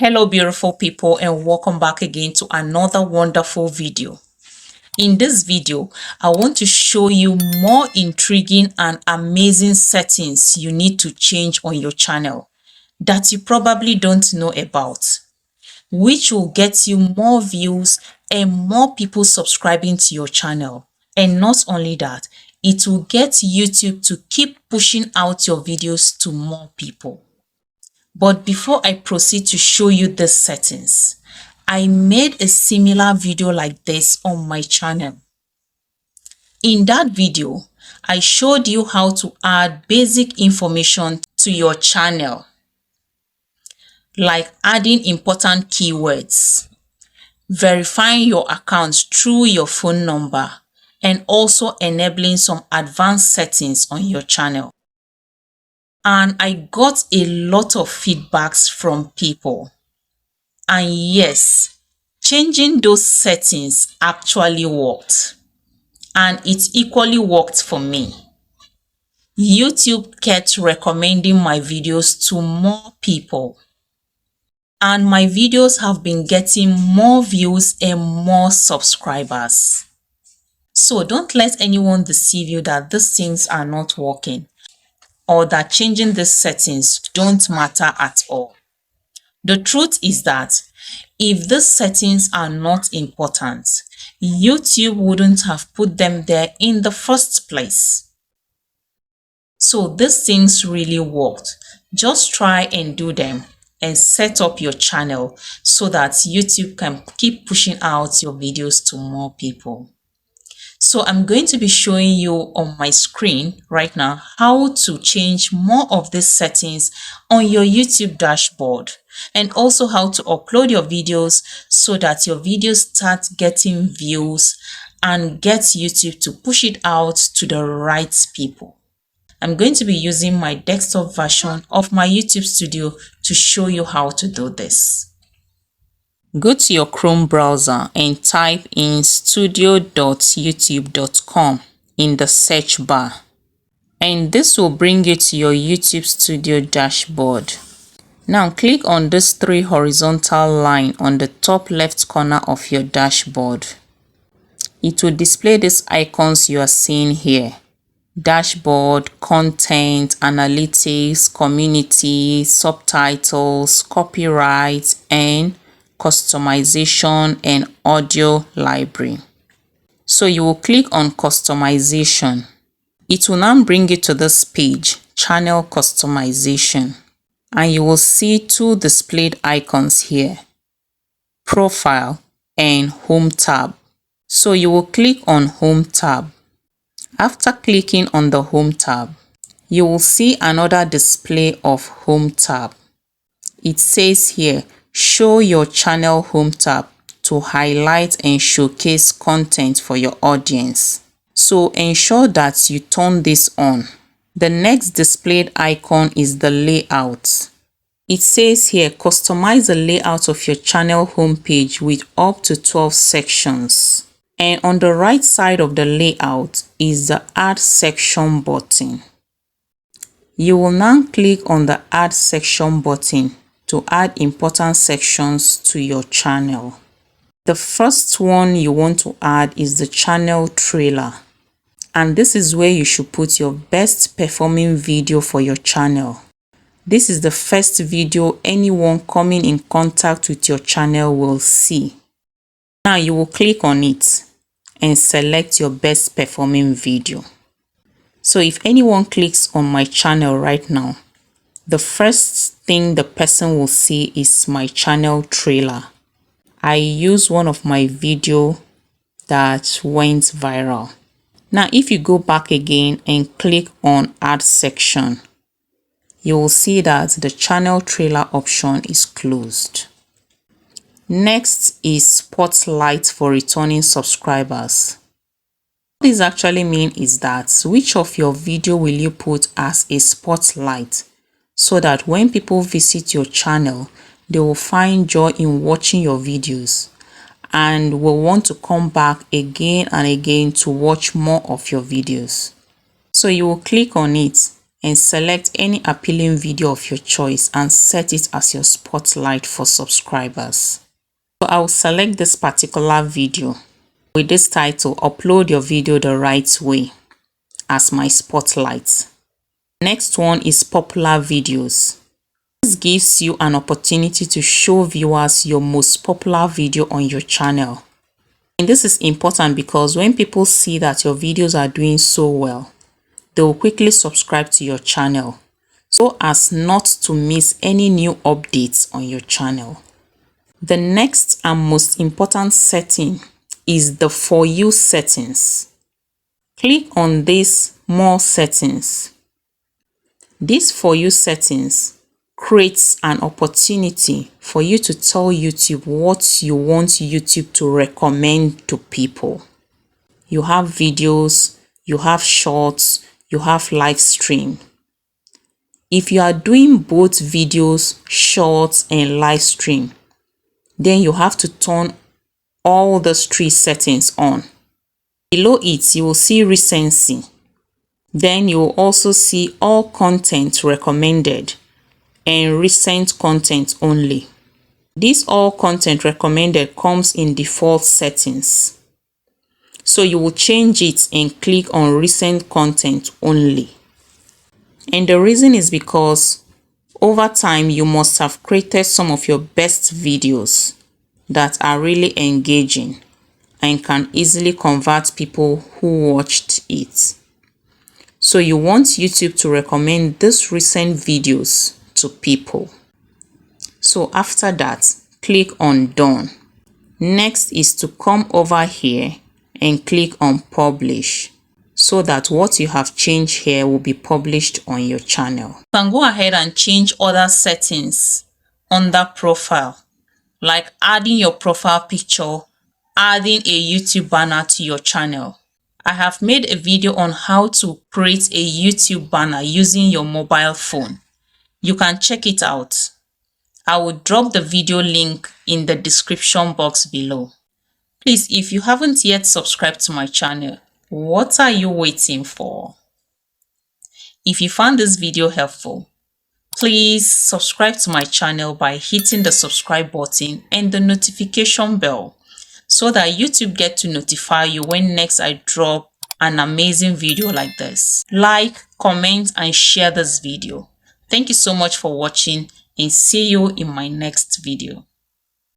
Hello beautiful people, and welcome back again to another wonderful video. In this video, I want to show you more intriguing and amazing settings you need to change on your channel that you probably don't know about, which will get you more views and more people subscribing to your channel. And not only that, it will get YouTube to keep pushing out your videos to more people. But before I proceed to show you these settings, I made a similar video like this on my channel. In that video, I showed you how to add basic information to your channel, like adding important keywords, verifying your account through your phone number, and also enabling some advanced settings on your channel. And I got a lot of feedbacks from people. And yes, changing those settings actually worked. And it equally worked for me. YouTube kept recommending my videos to more people. And my videos have been getting more views and more subscribers. So don't let anyone deceive you that these things are not working, or that changing these settings don't matter at all. The truth is that if these settings are not important, YouTube wouldn't have put them there in the first place. So these things really worked. Just try and do them and set up your channel so that YouTube can keep pushing out your videos to more people. So I'm going to be showing you on my screen right now how to change more of these settings on your YouTube dashboard, and also how to upload your videos so that your videos start getting views and get YouTube to push it out to the right people. I'm going to be using my desktop version of my YouTube Studio to show you how to do this. Go to your Chrome browser and type in studio.youtube.com in the search bar. And this will bring you to your YouTube Studio dashboard. Now click on this three horizontal line on the top left corner of your dashboard. It will display these icons you are seeing here: dashboard, content, analytics, community, subtitles, copyright, and customization and audio library. So you will click on customization. It will now bring you to this page, channel customization, and you will see two displayed icons here, profile and home tab. So you will click on home tab. After clicking on the home tab, you will see another display of home tab. It says here, show your channel home tab to highlight and showcase content for your audience. So ensure that you turn this on. The next displayed icon is the layout. It says here, customize the layout of your channel homepage with up to 12 sections. And on the right side of the layout is the add section button. You will now click on the add section button to add important sections to your channel. The first one you want to add is the channel trailer. And this is where you should put your best performing video for your channel. This is the first video anyone coming in contact with your channel will see. Now you will click on it and select your best performing video. So if anyone clicks on my channel right now, the first thing the person will see is my channel trailer. I use one of my video that went viral. Now if you go back again and click on add section, you will see that the channel trailer option is closed. Next is spotlight for returning subscribers. What this actually means is that which of your video will you put as a spotlight, so that when people visit your channel, they will find joy in watching your videos and will want to come back again and again to watch more of your videos. So you will click on it and select any appealing video of your choice and set it as your spotlight for subscribers. So I will select this particular video with this title, "Upload your video the right way," as my spotlight. Next one is popular videos. This gives you an opportunity to show viewers your most popular video on your channel. And this is important because when people see that your videos are doing so well, they will quickly subscribe to your channel so as not to miss any new updates on your channel. The next and most important setting is the For You settings. Click on this More Settings. This For You settings creates an opportunity for you to tell YouTube what you want YouTube to recommend to people. You have videos, you have shorts, you have live stream. If you are doing both videos, shorts, and live stream, then you have to turn all those three settings on. Below it, you will see recency. Then you will also see all content recommended and recent content only. This all content recommended comes in default settings. So you will change it and click on recent content only. And the reason is because over time you must have created some of your best videos that are really engaging and can easily convert people who watched it. So you want YouTube to recommend these recent videos to people. So after that, click on Done. Next is to come over here and click on Publish so that what you have changed here will be published on your channel. You can go ahead and change other settings under Profile, like adding your profile picture, adding a YouTube banner to your channel. I have made a video on how to create a YouTube banner using your mobile phone. You can check it out. I will drop the video link in the description box below. Please, if you haven't yet subscribed to my channel, what are you waiting for? If you found this video helpful, please subscribe to my channel by hitting the subscribe button and the notification bell so that YouTube gets to notify you when next I drop an amazing video like this. Like, comment, and share this video. Thank you so much for watching, and see you in my next video.